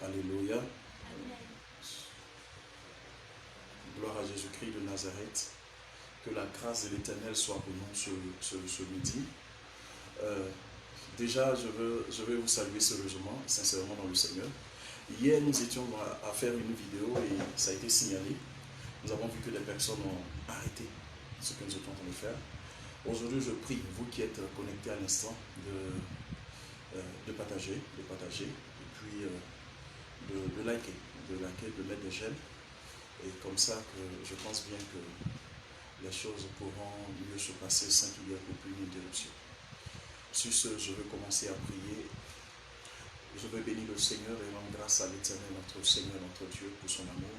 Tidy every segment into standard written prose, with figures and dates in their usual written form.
Alléluia. Gloire à Jésus-Christ de Nazareth. Que la grâce de l'Éternel soit pour nous ce midi. Déjà, je veux vous saluer sérieusement, sincèrement dans le Seigneur. Hier, nous étions à faire une vidéo et ça a été signalé. Nous avons vu que des personnes ont arrêté ce que nous étions en train de faire. Aujourd'hui, je prie, vous qui êtes connectés à l'instant, de partager, et puis de liker, de mettre des j'aime. Et comme ça, que je pense bien que les choses pourront mieux se passer sans qu'il y ait aucune interruption. Sur ce, je veux commencer à prier. Je veux bénir le Seigneur et rendre grâce à l'Éternel, notre Seigneur, notre Dieu, pour son amour,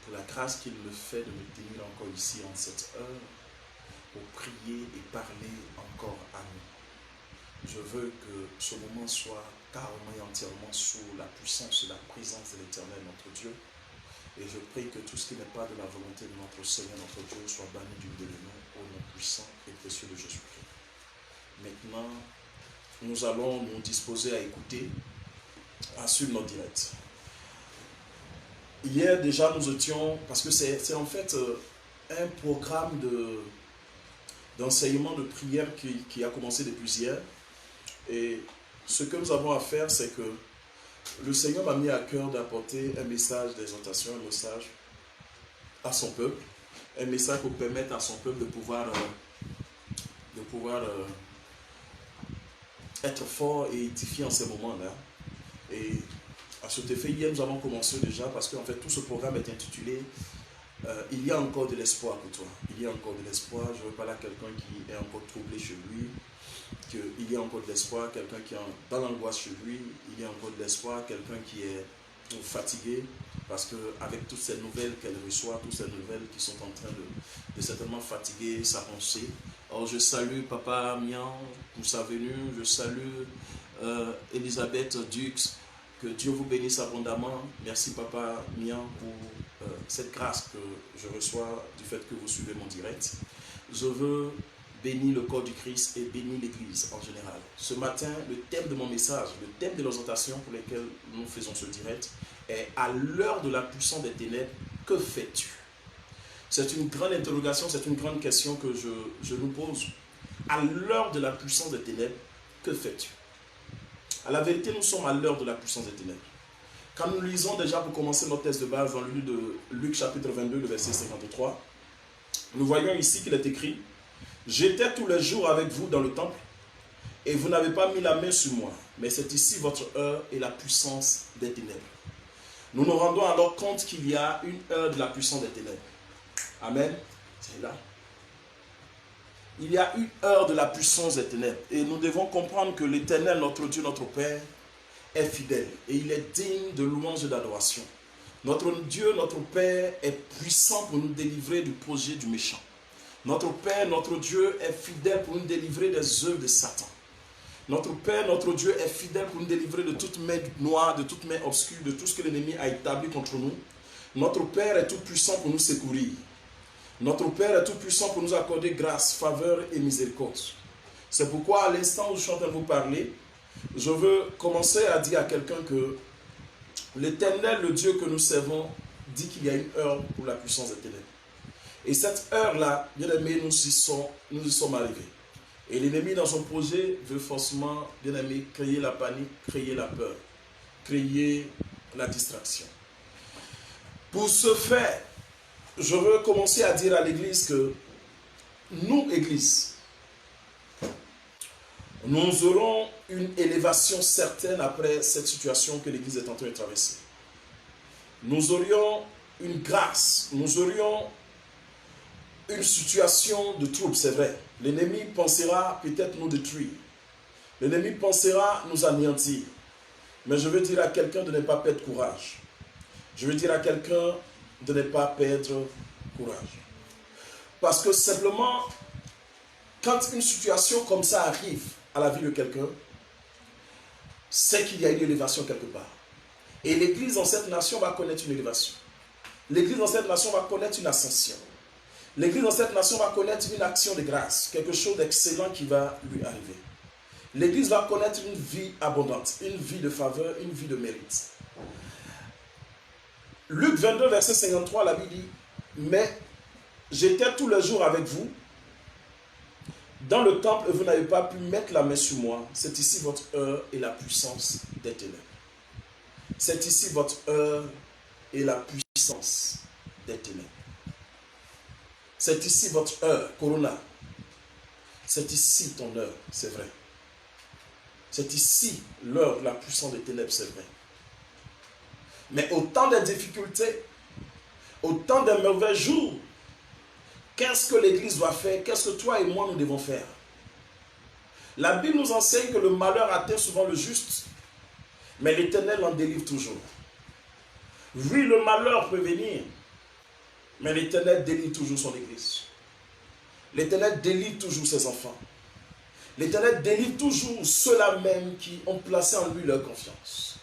pour la grâce qu'il me fait de me tenir encore ici en cette heure, pour prier et parler encore à nous. Je veux que ce moment soit carrément et entièrement sous la puissance et la présence de l'Éternel, notre Dieu. Et je prie que tout ce qui n'est pas de la volonté de notre Seigneur, notre Dieu, soit banni du milieu de nous, au nom puissant et précieux de Jésus-Christ. Maintenant, nous allons nous disposer à écouter, à suivre notre direct. Hier, déjà, nous étions, parce que c'est en fait un programme d'enseignement de prière qui a commencé depuis hier. Et ce que nous avons à faire, c'est que le Seigneur m'a mis à cœur d'apporter un message d'exhortation, un message à son peuple, un message pour permettre à son peuple de pouvoir être fort et édifié en ces moments-là. Et à cet effet, hier, nous avons commencé déjà parce qu'en fait, tout ce programme est intitulé « Il y a encore de l'espoir pour toi ». Il y a encore de l'espoir. Je veux parler à quelqu'un qui est encore troublé chez lui, qu'il y a encore de l'espoir, quelqu'un qui est dans l'angoisse chez lui, il y a encore de l'espoir, quelqu'un qui est fatigué, parce qu'avec toutes ces nouvelles qu'elle reçoit, toutes ces nouvelles qui sont en train de certainement fatiguer sa pensée. Alors je salue Papa Mian pour sa venue, je salue Elisabeth Dux, que Dieu vous bénisse abondamment. Merci Papa Mian pour cette grâce que je reçois du fait que vous suivez mon direct. Je veux bénir le corps du Christ et bénir l'Église en général. Ce matin, le thème de mon message, le thème de l'exhortation pour lequel nous faisons ce direct est « À l'heure de la puissance des ténèbres, que fais-tu » C'est une grande interrogation, c'est une grande question que je nous pose. À l'heure de la puissance des ténèbres, que fais-tu? À la vérité, nous sommes à l'heure de la puissance des ténèbres. Quand nous lisons déjà pour commencer notre texte de base dans le livre de Luc chapitre 22, le verset 53, nous voyons ici qu'il est écrit « J'étais tous les jours avec vous dans le temple, et vous n'avez pas mis la main sur moi, mais c'est ici votre heure et la puissance des ténèbres. » Nous nous rendons alors compte qu'il y a une heure de la puissance des ténèbres. Amen. C'est là. Il y a une heure de la puissance des ténèbres. Et nous devons comprendre que l'Éternel, notre Dieu, notre Père, est fidèle. Et il est digne de louange et d'adoration. Notre Dieu, notre Père, est puissant pour nous délivrer du projet du méchant. Notre Père, notre Dieu, est fidèle pour nous délivrer des œuvres de Satan. Notre Père, notre Dieu, est fidèle pour nous délivrer de toute main noire, de toute main obscure, de tout ce que l'ennemi a établi contre nous. Notre Père est tout puissant pour nous secourir. Notre Père est tout puissant pour nous accorder grâce, faveur et miséricorde. C'est pourquoi, à l'instant où je suis en train de vous parler, je veux commencer à dire à quelqu'un que l'Éternel, le Dieu que nous servons, dit qu'il y a une heure pour la puissance des ténèbres. Et cette heure-là, bien aimés, nous y sommes arrivés. Et l'ennemi, dans son projet, veut forcément, bien aimé, créer la panique, créer la peur, créer la distraction. Pour ce faire, je veux commencer à dire à l'Église que nous, Église, nous aurons une élévation certaine après cette situation que l'Église est en train de traverser. Nous aurions une grâce, nous aurions une situation de trouble, c'est vrai. L'ennemi pensera peut-être nous détruire. L'ennemi pensera nous anéantir. Mais je veux dire à quelqu'un de ne pas perdre courage. Je veux dire à quelqu'un de ne pas perdre courage. Parce que simplement, quand une situation comme ça arrive à la vie de quelqu'un, c'est qu'il y a une élévation quelque part. Et l'Église dans cette nation va connaître une élévation. L'Église dans cette nation va connaître une ascension. L'Église dans cette nation va connaître une action de grâce, quelque chose d'excellent qui va lui arriver. L'Église va connaître une vie abondante, une vie de faveur, une vie de mérite. Luc 22, verset 53, la Bible dit, mais j'étais tous les jours avec vous dans le temple et vous n'avez pas pu mettre la main sur moi. C'est ici votre heure et la puissance des ténèbres. C'est ici votre heure et la puissance des ténèbres. C'est ici votre heure, Corona. C'est ici ton heure, c'est vrai. C'est ici l'heure de la puissance des ténèbres, c'est vrai. Mais au temps des difficultés, au temps des mauvais jours, qu'est-ce que l'Église doit faire? Qu'est-ce que toi et moi nous devons faire? La Bible nous enseigne que le malheur atteint souvent le juste, mais l'Éternel en délivre toujours. Oui, le malheur peut venir, mais l'Éternel délivre toujours son Église. L'Éternel délivre toujours ses enfants. L'Éternel délivre toujours ceux-là même qui ont placé en lui leur confiance.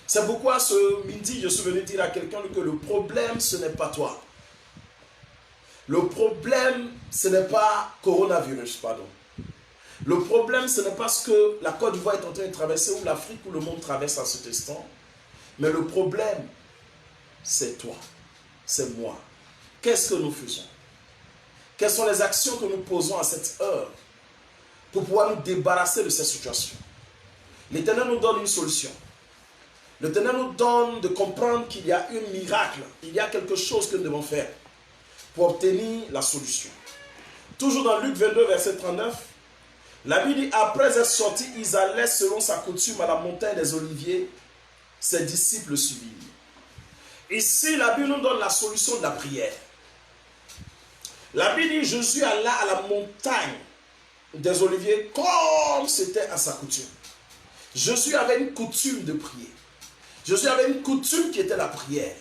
C'est pourquoi ce midi, je suis venu dire à quelqu'un que le problème, ce n'est pas toi. Le problème, ce n'est pas coronavirus, pardon. Le problème, ce n'est pas ce que la Côte d'Ivoire est en train de traverser ou l'Afrique ou le monde traverse à cet instant. Mais le problème, c'est toi, c'est moi. Qu'est-ce que nous faisons? Quelles sont les actions que nous posons à cette heure pour pouvoir nous débarrasser de cette situation? L'Éternel nous donne une solution. L'Éternel nous donne de comprendre qu'il y a un miracle, il y a quelque chose que nous devons faire pour obtenir la solution. Toujours dans Luc 22, verset 39, la Bible dit, après être sortis, ils allaient selon sa coutume à la montagne des Oliviers, ses disciples suivirent. Ici, la Bible nous donne la solution de la prière. La Bible dit, Jésus alla à la montagne des Oliviers comme c'était à sa coutume. Jésus avait une coutume de prier. Jésus avait une coutume qui était la prière.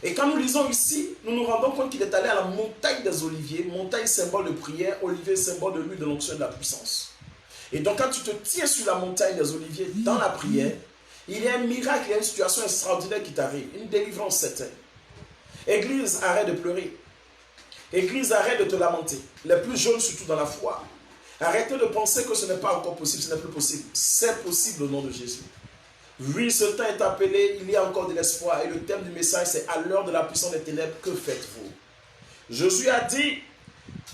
Et quand nous lisons ici, nous nous rendons compte qu'il est allé à la montagne des Oliviers, montagne symbole de prière, olivier symbole de l'huile de l'onction et de la puissance. Et donc quand tu te tiens sur la montagne des Oliviers dans la prière, il y a un miracle, il y a une situation extraordinaire qui t'arrive, une délivrance certaine. Église, arrête de pleurer. Église, arrête de te lamenter. Les plus jeunes, surtout dans la foi, arrêtez de penser que ce n'est pas encore possible, ce n'est plus possible. C'est possible au nom de Jésus. Oui, ce temps est appelé, il y a encore de l'espoir. Et le thème du message, c'est à l'heure de la puissance des ténèbres, que faites-vous? Jésus a dit,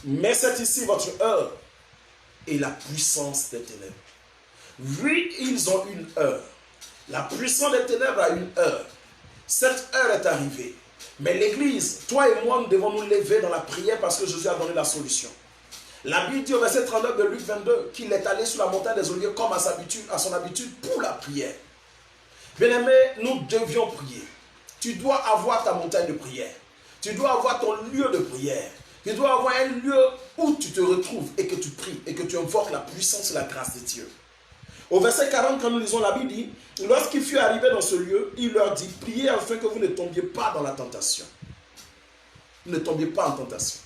mais c'est ici votre heure et la puissance des ténèbres. Oui, ils ont une heure. La puissance des ténèbres a une heure. Cette heure est arrivée. Mais l'Église, toi et moi, nous devons nous lever dans la prière parce que Jésus a donné la solution. La Bible dit au verset 39 de Luc 22 qu'il est allé sur la montagne des Oliviers comme à son habitude pour la prière. Bien-aimé, nous devions prier. Tu dois avoir ta montagne de prière. Tu dois avoir ton lieu de prière. Tu dois avoir un lieu où tu te retrouves et que tu pries et que tu invoques la puissance et la grâce de Dieu. Au verset 40, quand nous lisons la Bible, dit, lorsqu'il fut arrivé dans ce lieu, il leur dit, priez afin que vous ne tombiez pas dans la tentation. Ne tombiez pas en tentation.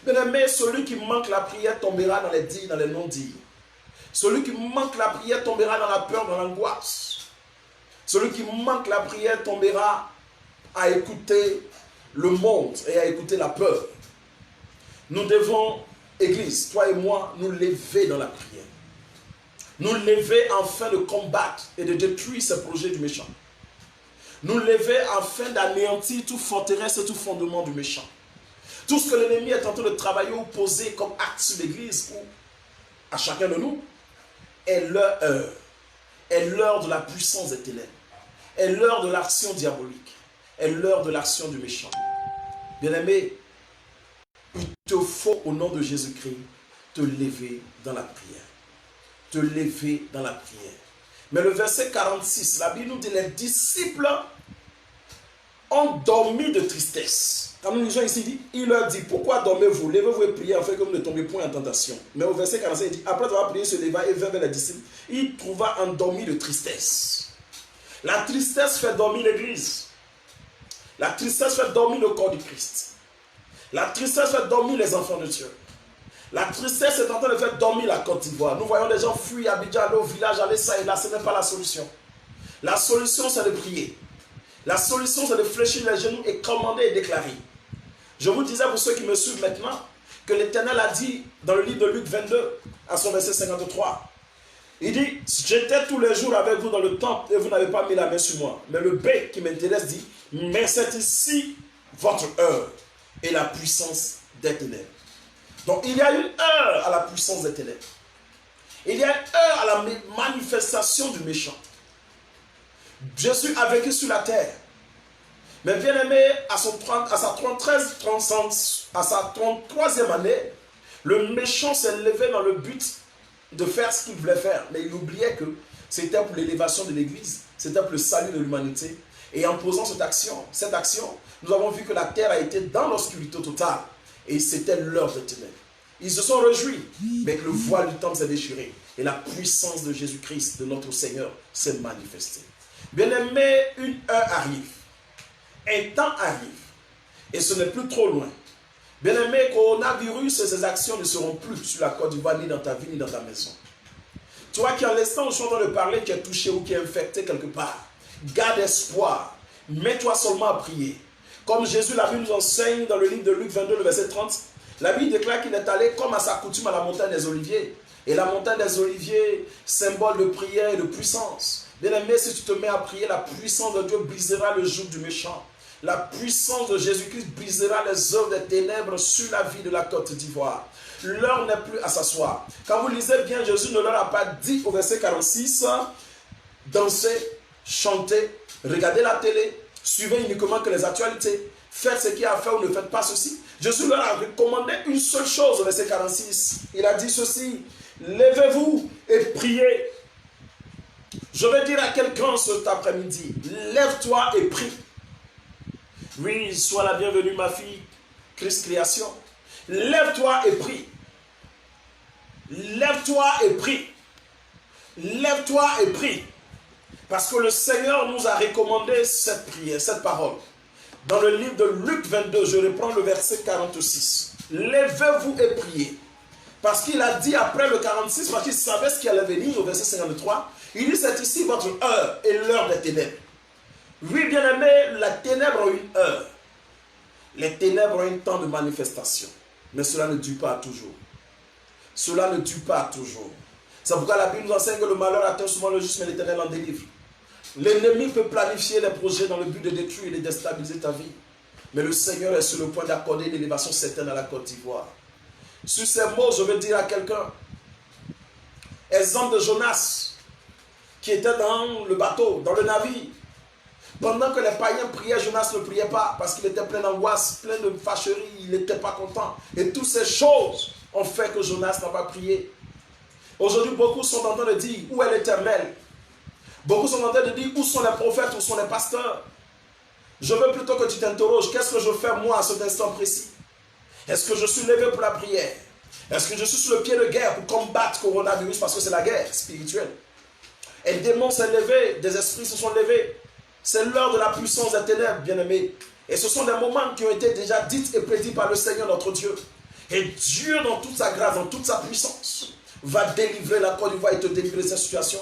Bien-aimé, celui qui manque la prière tombera dans les dits, dans les non-dits. Celui qui manque la prière tombera dans la peur, dans l'angoisse. Celui qui manque la prière tombera à écouter le monde et à écouter la peur. Nous devons, Église, toi et moi, nous lever dans la prière. Nous lever afin de combattre et de détruire ces projets du méchant. Nous lever afin d'anéantir toute forteresse et tout fondement du méchant. Tout ce que l'ennemi est en train de travailler ou poser comme acte sur l'Église ou à chacun de nous est leur heure. Est l'heure de la puissance des ténèbres. Est l'heure de l'action diabolique. Est l'heure de l'action du méchant. Bien-aimé, il te faut au nom de Jésus-Christ te lever dans la prière. Te lever dans la prière. Mais le verset 46, la Bible nous dit, les disciples ont dormi de tristesse. Quand nous lisons ici, il leur dit, pourquoi dormez-vous? Levez-vous et priez afin que vous ne tombiez point en tentation. Mais au verset 45, il dit, après avoir prié, il se leva et vint vers les disciples. Il trouva endormi de tristesse. La tristesse fait dormir l'Église. La tristesse fait dormir le corps du Christ. La tristesse fait dormir les enfants de Dieu. La tristesse est en train de faire dormir la Côte d'Ivoire. Nous voyons des gens fuir Abidjan, aller au village, aller ça et là. Ce n'est pas la solution. La solution, c'est de prier. La solution, c'est de fléchir les genoux et commander et déclarer. Je vous disais pour ceux qui me suivent maintenant que l'Éternel a dit dans le livre de Luc 22, à son verset 53, Il dit, j'étais tous les jours avec vous dans le temple et vous n'avez pas mis la main sur moi. Mais le B qui m'intéresse dit, mais c'est ici votre heure et la puissance des ténèbres. Donc il y a une heure à la puissance des ténèbres. Il y a une heure à la manifestation du méchant. Jésus a vécu sur la terre. Mais bien aimé, à sa 33e année, le méchant s'est levé dans le but de faire ce qu'il voulait faire. Mais il oubliait que c'était pour l'élévation de l'Église, c'était pour le salut de l'humanité. Et en posant cette action, nous avons vu que la terre a été dans l'obscurité totale. Et c'était l'heure des ténèbres. Ils se sont réjouis, mais que le voile du temple s'est déchiré. Et la puissance de Jésus-Christ, de notre Seigneur, s'est manifestée. Bien-aimé, une heure arrive. Un temps arrive. Et ce n'est plus trop loin. Bien-aimé, coronavirus et ses actions ne seront plus sur la Côte d'Ivoire, ni dans ta vie, ni dans ta maison. Toi qui en l'instant où je suis en train de parler, qui est touché ou qui est infecté quelque part, garde espoir. Mets-toi seulement à prier. Comme Jésus, la Bible nous enseigne dans le livre de Luc 22, le verset 30, la Bible déclare qu'il est allé comme à sa coutume à la montagne des Oliviers. Et la montagne des Oliviers, symbole de prière et de puissance. Bien-aimé, si tu te mets à prier, la puissance de Dieu brisera le joug du méchant. La puissance de Jésus-Christ brisera les œuvres des ténèbres sur la vie de la Côte d'Ivoire. L'heure n'est plus à s'asseoir. Quand vous lisez bien, Jésus ne leur a pas dit au verset 46, dansez, chantez, regardez la télé, suivez uniquement que les actualités, faites ce qu'il y a à faire ou ne faites pas ceci. Jésus leur a recommandé une seule chose au verset 46. Il a dit ceci, levez-vous et priez. Je vais dire à quelqu'un cet après-midi, lève-toi et prie. Oui, sois la bienvenue ma fille, Christ Création. Lève-toi et prie. Lève-toi et prie. Lève-toi et prie. Parce que le Seigneur nous a recommandé cette prière, cette parole. Dans le livre de Luc 22, je reprends le verset 46. Levez-vous et priez. Parce qu'il a dit après le 46, parce qu'il savait ce qui allait venir au verset 53, il dit c'est ici votre heure et l'heure des ténèbres. Oui, bien-aimé, la ténèbre a une heure. Les ténèbres ont un temps de manifestation. Mais cela ne dure pas toujours. Cela ne dure pas toujours. C'est pourquoi la Bible nous enseigne que le malheur atteint souvent le juste, mais l'Éternel en délivre. L'ennemi peut planifier les projets dans le but de détruire et de déstabiliser ta vie. Mais le Seigneur est sur le point d'accorder une élévation certaine à la Côte d'Ivoire. Sur ces mots, je veux dire à quelqu'un, exemple de Jonas, qui était dans le bateau, dans le navire. Pendant que les païens priaient, Jonas ne priait pas parce qu'il était plein d'angoisse, plein de fâcherie, il n'était pas content. Et toutes ces choses ont fait que Jonas n'a pas prié. Aujourd'hui, beaucoup sont en train de dire, où est l'Éternel? Beaucoup sont en train de dire, où sont les prophètes, où sont les pasteurs? Je veux plutôt que tu t'interroges, qu'est-ce que je fais moi à cet instant précis? Est-ce que je suis levé pour la prière? Est-ce que je suis sur le pied de guerre pour combattre le coronavirus parce que c'est la guerre spirituelle? Et les démons s'est levé, des esprits se sont levés. C'est l'heure de la puissance des ténèbres, bien-aimés. Et ce sont des moments qui ont été déjà dits et prédits par le Seigneur notre Dieu. Et Dieu, dans toute sa grâce, dans toute sa puissance, va délivrer la Côte d'Ivoire et te délivrer de cette situation.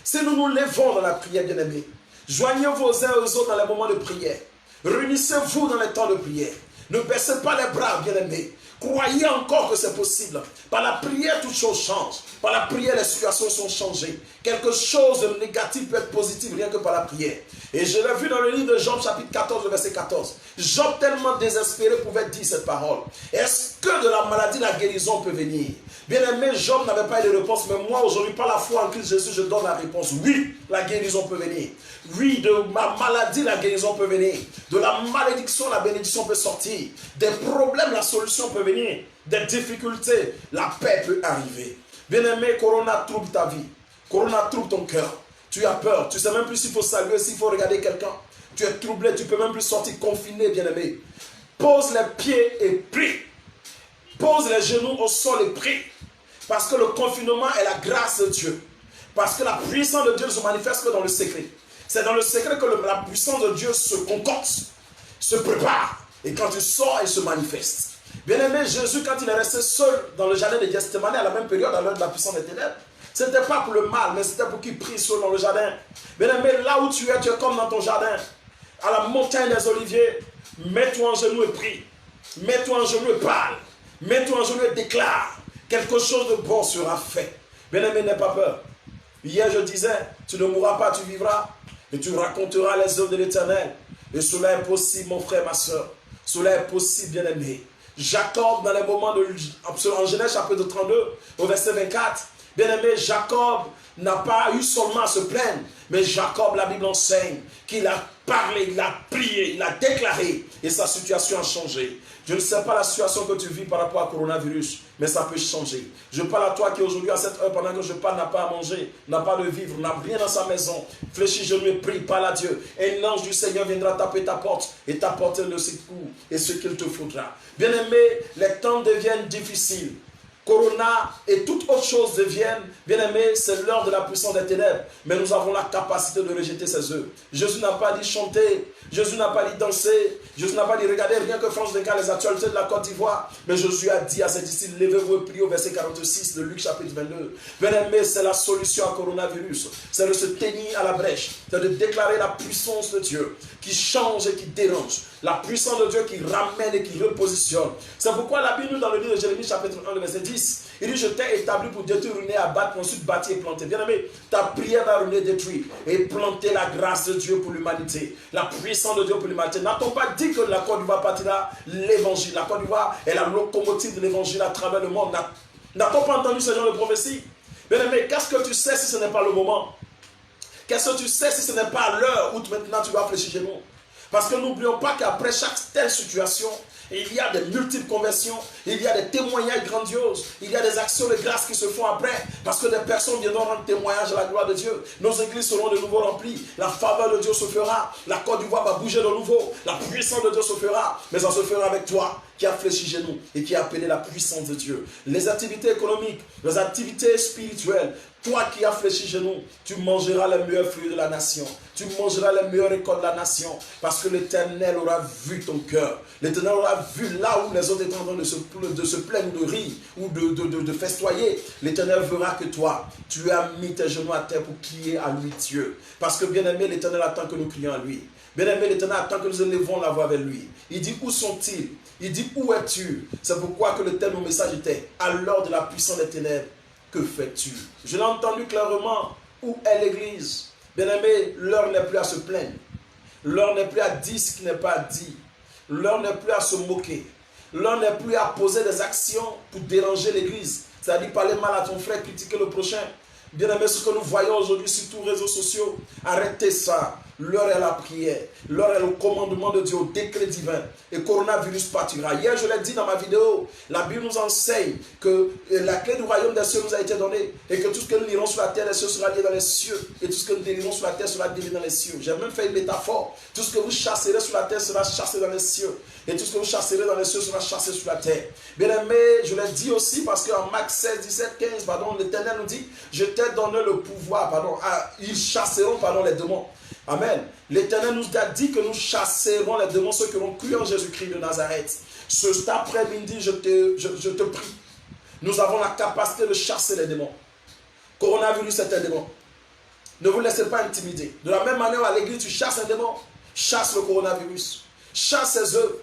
Si nous nous levons dans la prière, bien-aimés, joignez-vous aux uns aux autres dans les moments de prière. Réunissez-vous dans les temps de prière. Ne baissez pas les bras, bien-aimés. Croyez encore que c'est possible. Par la prière, toutes choses changent. Par la prière, les situations sont changées. Quelque chose de négatif peut être positif rien que par la prière. Et je l'ai vu dans le livre de Job, chapitre 14, le verset 14. Job, tellement désespéré, pouvait dire cette parole. Est-ce que de la maladie, la guérison peut venir? Bien-aimé, Job n'avait pas eu de réponse, mais moi, aujourd'hui, par la foi en Christ Jésus, je donne la réponse. Oui, la guérison peut venir. Oui, de ma maladie, la guérison peut venir. De la malédiction, la bénédiction peut sortir. Des problèmes, la solution peut venir. Des difficultés, la paix peut arriver. Bien-aimé, Corona trouble ta vie. Corona trouble ton cœur. Tu as peur. Tu ne sais même plus s'il faut saluer, s'il faut regarder quelqu'un. Tu es troublé, tu ne peux même plus sortir confiné, bien-aimé. Pose les pieds et prie. Pose les genoux au sol et prie. Parce que le confinement est la grâce de Dieu. Parce que la puissance de Dieu ne se manifeste que dans le secret. C'est dans le secret que la puissance de Dieu se concocte, se prépare. Et quand il sort, il se manifeste. Bien-aimé, Jésus, quand il est resté seul dans le jardin de Gethsémani à la même période, à l'heure de la puissance des ténèbres, ce n'était pas pour le mal, mais c'était pour qu'il prie seul dans le jardin. Bien-aimé, là où tu es comme dans ton jardin, à la montagne des Oliviers, mets-toi en genoux et prie. Mets-toi en genoux et parle. Mets-toi en genoux et déclare. Quelque chose de bon sera fait. Bien-aimé, n'aie pas peur. Hier, je disais, tu ne mourras pas, tu vivras. Et tu raconteras les œuvres de l'Éternel. Et cela est possible, mon frère, ma soeur. Cela est possible, bien-aimé. Jacob, dans les moments de... En Genèse, chapitre 32, au verset 24, bien-aimé, Jacob n'a pas eu seulement à se plaindre, mais Jacob, la Bible enseigne qu'il a parlé, il a prié, il a déclaré, et sa situation a changé. Je ne sais pas la situation que tu vis par rapport à coronavirus, mais ça peut changer. Je parle à toi qui aujourd'hui, à cette heure, pendant que je parle, n'a pas à manger, n'a pas de vivre, n'a rien dans sa maison. Fléchis, je me prie, parle à Dieu. Et l'ange du Seigneur viendra taper ta porte et t'apporter le secours et ce qu'il te faudra. Bien-aimé, les temps deviennent difficiles. Corona et toute autre chose deviennent, bien-aimés, c'est l'heure de la puissance des ténèbres. Mais nous avons la capacité de rejeter ces œuvres. Jésus n'a pas dit chanter, Jésus n'a pas dit danser, Jésus n'a pas dit regarder rien que France 24, les actualités de la Côte d'Ivoire. Mais Jésus a dit à ses disciples, levez-vous et priez au verset 46 de Luc chapitre 22. Bien-aimés, c'est la solution à coronavirus. C'est de se tenir à la brèche, c'est de déclarer la puissance de Dieu qui change et qui dérange. La puissance de Dieu qui ramène et qui repositionne. C'est pourquoi la Bible, dans le livre de Jérémie, chapitre 1, le verset 10, il dit, je t'ai établi pour détruire, ruiner, abattre, ensuite bâtir et planter. Bien aimé, ta prière va ruiner, détruire et planter la grâce de Dieu pour l'humanité. La puissance de Dieu pour l'humanité. N'a-t-on pas dit que la Côte d'Ivoire partira l'évangile? La Côte d'Ivoire est la locomotive de l'évangile à travers le monde. N'a-t-on pas entendu ce genre de prophétie? Bien aimé, qu'est-ce que tu sais si ce n'est pas le moment? Qu'est-ce que tu sais si ce n'est pas l'heure où maintenant tu vas fléchir chez nous? Parce que n'oublions pas qu'après chaque telle situation, il y a des multiples conversions, il y a des témoignages grandioses, il y a des actions de grâce qui se font après, parce que des personnes viendront rendre témoignage à la gloire de Dieu. Nos églises seront de nouveau remplies, la faveur de Dieu se fera, la Côte d'Ivoire va bouger de nouveau, la puissance de Dieu se fera, mais ça se fera avec toi qui a fléchi chez nous et qui a appelé la puissance de Dieu. Les activités économiques, les activités spirituelles, toi qui as fléchi chez nous, tu mangeras les meilleurs fruits de la nation. Tu mangeras les meilleurs récoltes de la nation. Parce que l'Éternel aura vu ton cœur. L'Éternel aura vu là où les autres étaient en train de se plaindre, de rire ou de festoyer. L'Éternel verra que toi, tu as mis tes genoux à terre pour crier à lui Dieu. Parce que bien aimé, l'Éternel attend que nous crions à lui. Bien aimé, l'Éternel attend que nous élevons la voix vers lui. Il dit, où sont-ils? Il dit, où es-tu? C'est pourquoi que le thème de mon message était, à l'heure de la puissance des ténèbres, que fais-tu? Je l'ai entendu clairement. Où est l'église? Bien-aimé, l'heure n'est plus à se plaindre. L'heure n'est plus à dire ce qui n'est pas dit. L'heure n'est plus à se moquer. L'heure n'est plus à poser des actions pour déranger l'église. C'est-à-dire parler mal à ton frère, critiquer le prochain. Bien-aimé, ce que nous voyons aujourd'hui sur tous les réseaux sociaux, arrêtez ça. L'heure est la prière. L'heure est le commandement de Dieu, au décret divin. Et coronavirus partira. Hier, je l'ai dit dans ma vidéo, la Bible nous enseigne que la clé du royaume des cieux nous a été donnée. Et que tout ce que nous lirons sur la terre, les cieux sera lié dans les cieux. Et tout ce que nous délirons sur la terre sera délié dans les cieux. J'ai même fait une métaphore. Tout ce que vous chasserez sur la terre sera chassé dans les cieux. Et tout ce que vous chasserez dans les cieux sera chassé sur la terre. Bien-aimé, je l'ai dit aussi parce qu'en Marc 16, 17, 15, l'Éternel nous dit, je t'ai donné le pouvoir, ils chasseront, les démons. Amen. L'Éternel nous a dit que nous chasserons les démons, ceux qui ont cru en Jésus-Christ de Nazareth. Cet après-midi, je te prie. Nous avons la capacité de chasser les démons. Coronavirus est un démon. Ne vous laissez pas intimider. De la même manière, à l'église, tu chasses un démon. Chasse le coronavirus. Chasse ses œuvres.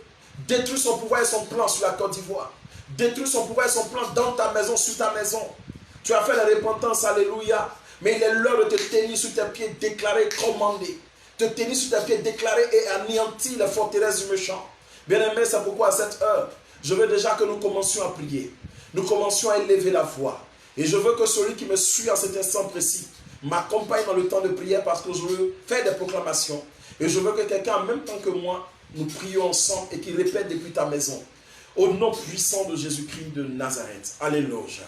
Détruis son pouvoir et son plan sur la Côte d'Ivoire. Détruis son pouvoir et son plan dans ta maison, sur ta maison. Tu as fait la repentance, alléluia. Mais il est l'heure de te tenir sur tes pieds, déclarer, commander. Te tenir sur tes pieds, déclarer et anéantir les forteresses du méchant. Bien-aimé, c'est pourquoi à cette heure, je veux déjà que nous commencions à prier. Nous commencions à élever la voix. Et je veux que celui qui me suit en cet instant précis m'accompagne dans le temps de prière parce que je veux faire des proclamations. Et je veux que quelqu'un en même temps que moi, nous prions ensemble et qu'il répète depuis ta maison. Au nom puissant de Jésus-Christ de Nazareth. Alléluia.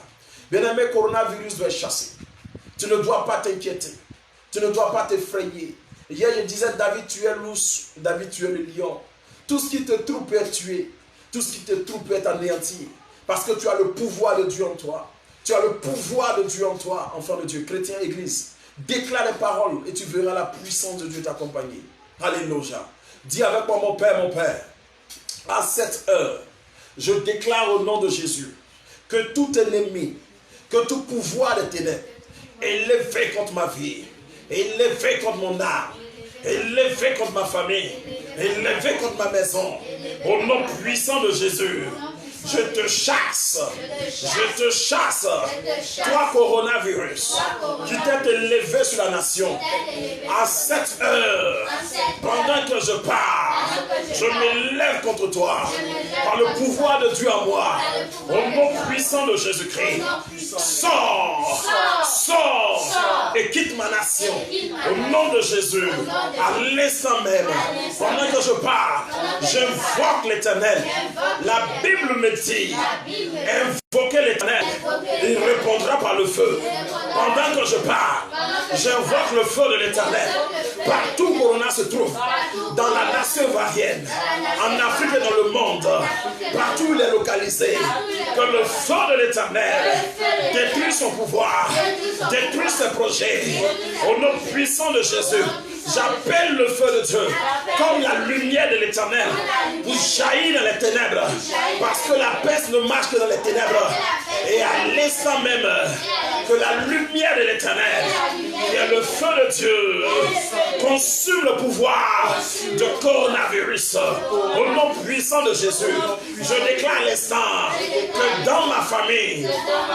Bien-aimé, coronavirus doit être chassé. Tu ne dois pas t'inquiéter. Tu ne dois pas t'effrayer. Hier, je disais, David, tu es l'ours. David, tu es le lion. Tout ce qui te trouve peut être tué. Tout ce qui te trouve peut être anéanti. Parce que tu as le pouvoir de Dieu en toi. Tu as le pouvoir de Dieu en toi, enfant de Dieu, chrétien, église. Déclare les paroles et tu verras la puissance de Dieu t'accompagner. Alléluia. Dis avec moi, mon Père, à cette heure, je déclare au nom de Jésus que tout ennemi, que tout pouvoir des ténèbres, élevé contre ma vie, élevé contre mon âme, élevé contre ma famille, élevé contre ma maison, au nom puissant de Jésus, Je te chasse. Je te chasse. Toi, coronavirus, qui t'es élevé sur la nation, à cette heure, pendant que je parle, je m'élève contre toi, par le pouvoir de Dieu en moi, au nom puissant de Jésus-Christ. Sors, sors, et quitte ma nation, au nom de Jésus, à l'instant même, pendant que je parle, j'invoque l'Éternel. La Bible me dit, invoquez l'Éternel, il répondra par le feu. Pendant que je parle, j'invoque le feu de l'Éternel. Partout où Corona se trouve, dans la nation ivoirienne, en Afrique et dans le monde, partout où il est localisé, que le feu de l'Éternel détruit son pouvoir, détruit ses projets. Au nom puissant de Jésus, j'appelle le feu de Dieu, comme la lumière de l'Éternel, pour jaillir dans les ténèbres, parce que la peste ne marche que dans les ténèbres. Et à l'instant même, que la lumière de l'Éternel, qui est le feu de Dieu, consume le pouvoir de coronavirus. Au nom puissant de Jésus, je déclare à l'instant que dans ma famille,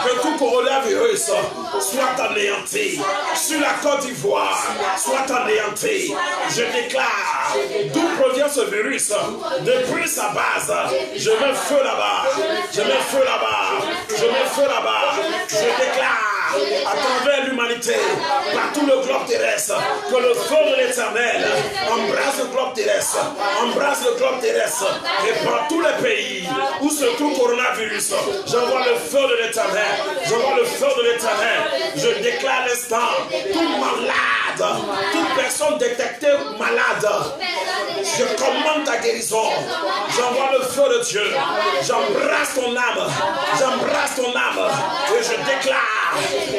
que tout coronavirus soit anéanti. Sur la Côte d'Ivoire, soit anéanti. Je déclare d'où provient ce virus, depuis sa base. Je mets feu là-bas. Je mets feu là-bas. Je mets feu là-bas. Je déclare à travers l'humanité, par tout le globe terrestre, que le feu de l'Éternel embrasse le globe terrestre, embrasse le globe terrestre, et par tous les pays où se trouve le coronavirus, j'envoie le feu de l'Éternel, j'envoie le feu de l'Éternel. Je déclare l'instant, tout malade, toute personne détectée malade, je commande ta guérison, j'envoie le feu de Dieu, j'embrasse ton âme, j'embrasse ton âme, et je déclare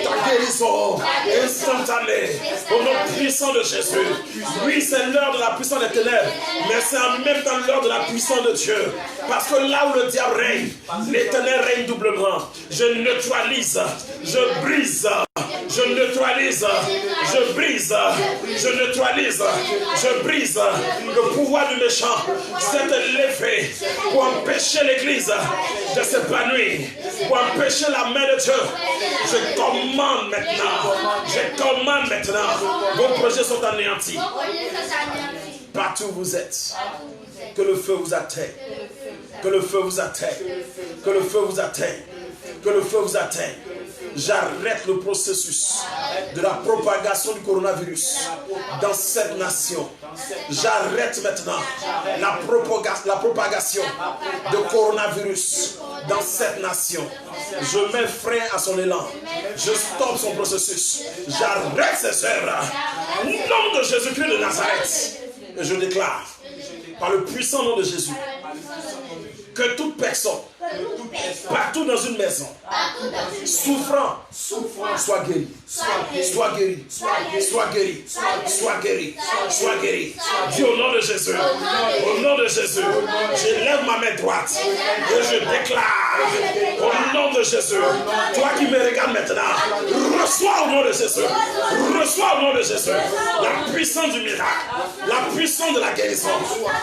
ta guérison instantanée au nom puissant de Jésus. Oui, c'est l'heure de la puissance des ténèbres, mais c'est en même temps l'heure de la puissance de Dieu. Parce que là où le diable règne, l'Éternel règne doublement. Je neutralise, je brise, je neutralise, je brise, je neutralise, je brise le pouvoir du méchant qui s'est élevé pour empêcher l'Église de s'épanouir, pour empêcher la main de Dieu. Je commande maintenant, vos projets sont anéantis. Partout où vous êtes, que le feu vous atteigne, que le feu vous atteigne, que le feu vous atteigne, que le feu vous atteigne. J'arrête le processus de la propagation du coronavirus dans cette nation. J'arrête maintenant la propagation de coronavirus dans cette nation. Je mets frein à son élan. Je stoppe son processus. J'arrête ses œuvres. Au nom de Jésus-Christ de Nazareth. Et je déclare, par le puissant nom de Jésus, que toute personne, partout dans une maison, souffrant, soit guéri, soit guéri, soit guéri, soit guéri, soit guéri. Dis au nom de Jésus, au nom de Jésus, j'élève ma main droite et je déclare au nom de Jésus, toi qui me regardes maintenant, reçois au nom de Jésus, reçois au nom de Jésus la puissance du miracle, la puissance de la guérison.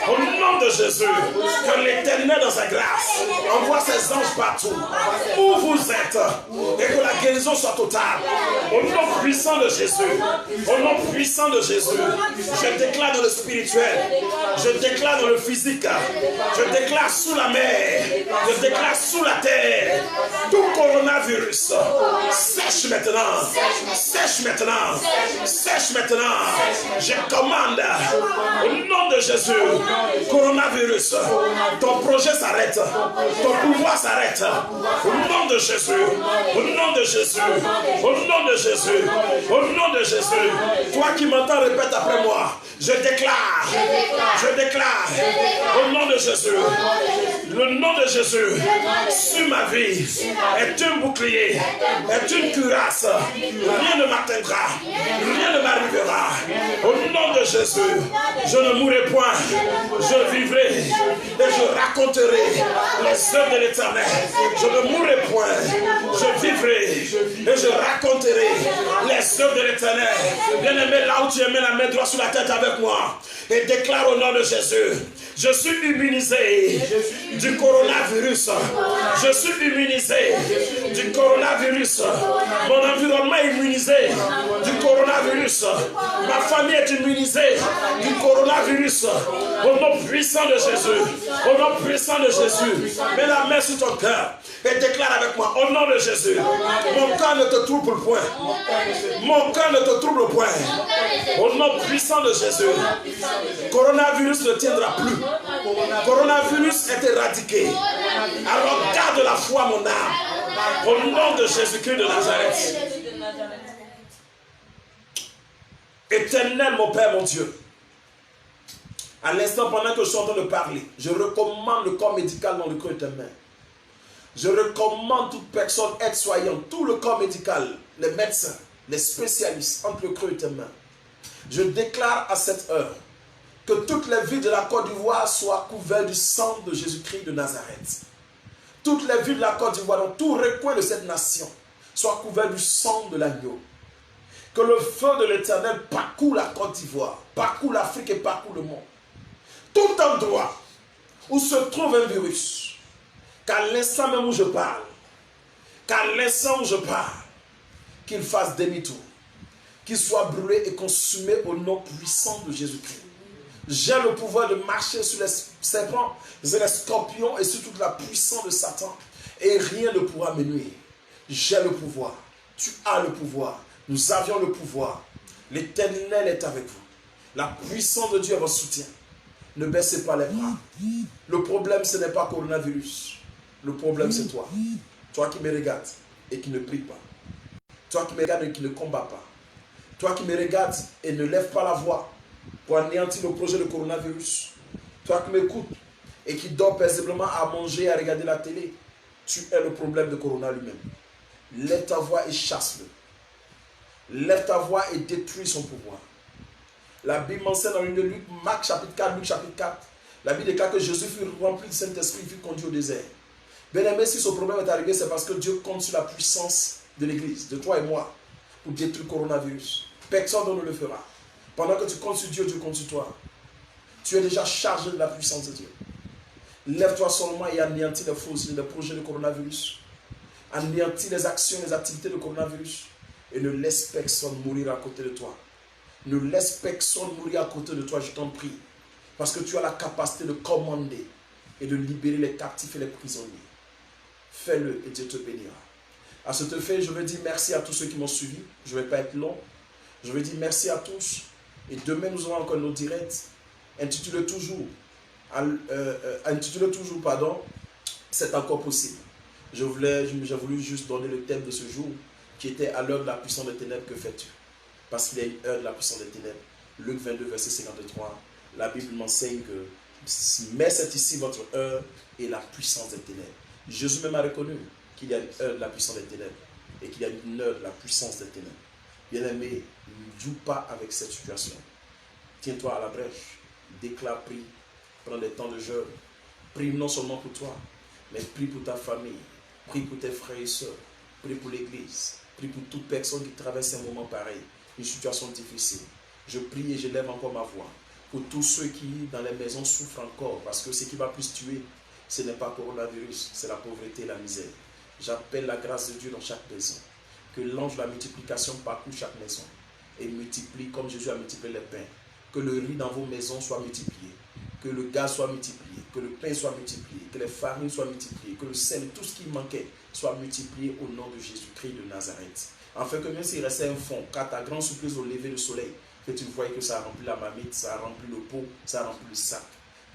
Au nom de Jésus, que l'Éternel dans sa grâce envoie ses anges partout où vous êtes et que la guérison soit totale. Au nom puissant de Jésus, au nom puissant de Jésus, je déclare dans le spirituel, je déclare dans le physique, je déclare sous la mer, je déclare sous la terre, tout coronavirus sèche maintenant, sèche maintenant, sèche maintenant. Je commande au nom de Jésus, coronavirus, ton projet s'arrête, ton pouvoir s'arrête. Au nom de Jésus, au nom de Jésus, au nom de Jésus, au nom de Jésus. Toi qui m'entends, répète après moi. Je déclare, au nom de Jésus, le nom de Jésus sur ma vie est un bouclier, est une cuirasse. Rien ne m'atteindra, rien ne m'arrivera. Au nom de Jésus, je ne mourrai point, je vivrai et je raconterai les œuvres de l'Éternel. Je ne mourrai point, je vivrai et je raconterai les œuvres de l'Éternel. Bien-aimé, là où tu mets la main droite sur la tête avec moi et déclare au nom de Jésus, Je suis immunisé du coronavirus. Je suis immunisé du coronavirus. Mon environnement est immunisé du coronavirus. Ma famille est immunisée du coronavirus. Au nom puissant de Jésus. Au nom puissant de Jésus. Mets la main sur ton cœur et déclare avec moi, au nom de Jésus. Mon cœur ne te trouble point. Mon cœur ne te trouble point. Au nom puissant de Jésus. Coronavirus ne tiendra plus. Coronavirus est éradiqué. Alors garde la foi, mon âme. Au nom de Jésus-Christ de Nazareth. Éternel, mon Père, mon Dieu. À l'instant, pendant que je suis en train de parler, je recommande le corps médical dans le creux de tes mains. Je recommande toute personne aide-soignante, tout le corps médical, les médecins, les spécialistes, entre le creux de tes mains. Je déclare à cette heure que toutes les villes de la Côte d'Ivoire soient couvertes du sang de Jésus-Christ de Nazareth. Toutes les villes de la Côte d'Ivoire, dans tout recoin de cette nation, soient couvertes du sang de l'agneau. Que le feu de l'Éternel parcourt la Côte d'Ivoire, parcourt l'Afrique et parcourt le monde. Tout endroit où se trouve un virus, qu'à l'instant même où je parle, qu'il fasse demi-tour, qu'il soit brûlé et consumé au nom puissant de Jésus-Christ. J'ai le pouvoir de marcher sur les serpents, les scorpions et sur toute la puissance de Satan. Et rien ne pourra me nuire. J'ai le pouvoir. Tu as le pouvoir. Nous avions le pouvoir. L'Éternel est avec vous. La puissance de Dieu est votre soutien. Ne baissez pas les bras. Le problème, ce n'est pas coronavirus. Le problème, c'est toi. Toi qui me regardes et qui ne prie pas. Toi qui me regardes et qui ne combat pas. Toi qui me regardes et ne lève pas la voix pour anéantir le projet de coronavirus. Toi qui m'écoutes et qui dors paisiblement à manger et à regarder la télé. Tu es le problème de corona lui-même. Lève ta voix et chasse-le. Lève ta voix et détruis son pouvoir. La Bible mentionne dans une de Luc, Marc chapitre 4, Luc chapitre 4. La Bible déclare que Jésus fut rempli du Saint-Esprit, fut conduit au désert. Bien-aimé, si ce problème est arrivé, c'est parce que Dieu compte sur la puissance de l'Église, de toi et moi, pour détruire le coronavirus. Personne ne le fera. Pendant que tu comptes sur Dieu, Dieu compte sur toi. Tu es déjà chargé de la puissance de Dieu. Lève-toi seulement et anéantis les fausses, les projets de coronavirus. Anéantis les actions, les activités de coronavirus. Et ne laisse personne mourir à côté de toi. Ne laisse personne mourir à côté de toi, je t'en prie. Parce que tu as la capacité de commander et de libérer les captifs et les prisonniers. Fais-le et Dieu te bénira. À ce fait, je veux dire merci à tous ceux qui m'ont suivi. Je ne vais pas être long. Je veux dire merci à tous. Et demain, nous aurons encore nos directs intitulés toujours, c'est encore possible. J'ai voulu juste donner le thème de ce jour qui était à l'heure de la puissance des ténèbres, que fais-tu? Parce qu'il y a une heure de la puissance des ténèbres. Luc 22, verset 53. La Bible m'enseigne que mais c'est ici votre heure et la puissance des ténèbres. Jésus même a reconnu qu'il y a une heure de la puissance des ténèbres et qu'il y a une heure de la puissance des ténèbres. Bien-aimé, ne joue pas avec cette situation. Tiens-toi à la brèche. Déclare, prie. Prends des temps de jeûne. Prie non seulement pour toi, mais prie pour ta famille. Prie pour tes frères et sœurs. Prie pour l'église. Prie pour toute personne qui traverse un moment pareil. Une situation difficile. Je prie et je lève encore ma voix. Pour tous ceux qui, dans les maisons, souffrent encore. Parce que ce qui va plus tuer, ce n'est pas le coronavirus, c'est la pauvreté et la misère. J'appelle la grâce de Dieu dans chaque maison. Que l'ange de la multiplication parcourt chaque maison. Et multiplie comme Jésus a multiplié les pains. Que le riz dans vos maisons soit multiplié. Que le gaz soit multiplié. Que le pain soit multiplié. Que les farines soient multipliées. Que le sel, tout ce qui manquait, soit multiplié au nom de Jésus-Christ de Nazareth. Afin que même s'il restait un fond, qu'à ta grande surprise au lever du soleil, que tu voyais que ça a rempli la marmite, ça a rempli le pot, ça a rempli le sac.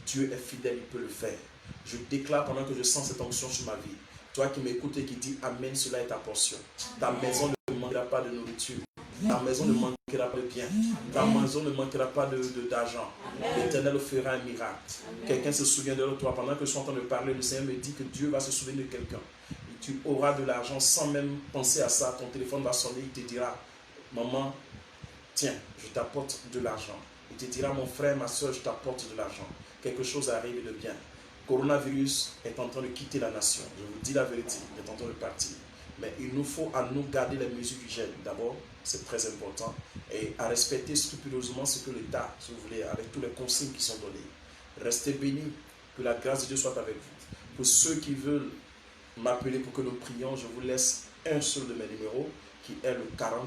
Dieu est fidèle, il peut le faire. Je déclare pendant que je sens cette onction sur ma vie. Toi qui m'écoutes et qui dis Amen, cela est ta portion. Ta maison ne manquera pas de nourriture. Ta maison ne manquera pas de bien. Ta maison ne manquera pas d'argent. L'Éternel fera un miracle. Quelqu'un se souvient de toi. Pendant que je suis en train de parler, le Seigneur me dit que Dieu va se souvenir de quelqu'un. Tu auras de l'argent sans même penser à ça. Ton téléphone va sonner, il te dira maman, tiens, je t'apporte de l'argent. Il te dira mon frère, ma soeur, je t'apporte de l'argent. Quelque chose arrive de bien. Le coronavirus est en train de quitter la nation. Je vous dis la vérité, il est en train de partir. Mais il nous faut à nous garder les mesures d'hygiène. D'abord, c'est très important. Et à respecter scrupuleusement ce que l'État, si vous voulez, avec tous les consignes qui sont données. Restez bénis. Que la grâce de Dieu soit avec vous. Pour ceux qui veulent m'appeler pour que nous prions, je vous laisse un seul de mes numéros qui est le 40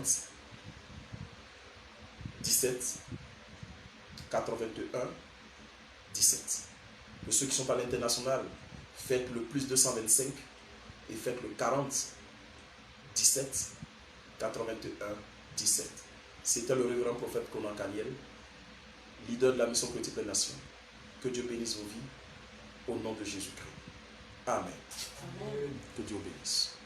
17 81 17. Pour ceux qui sont à l'international, faites le plus 225 et faites le 40 17 81 17. C'était le révérend prophète Conan Kaniel, leader de la mission politique des nations. Que Dieu bénisse vos vies au nom de Jésus-Christ. Amen. Amen. Que Dieu bénisse.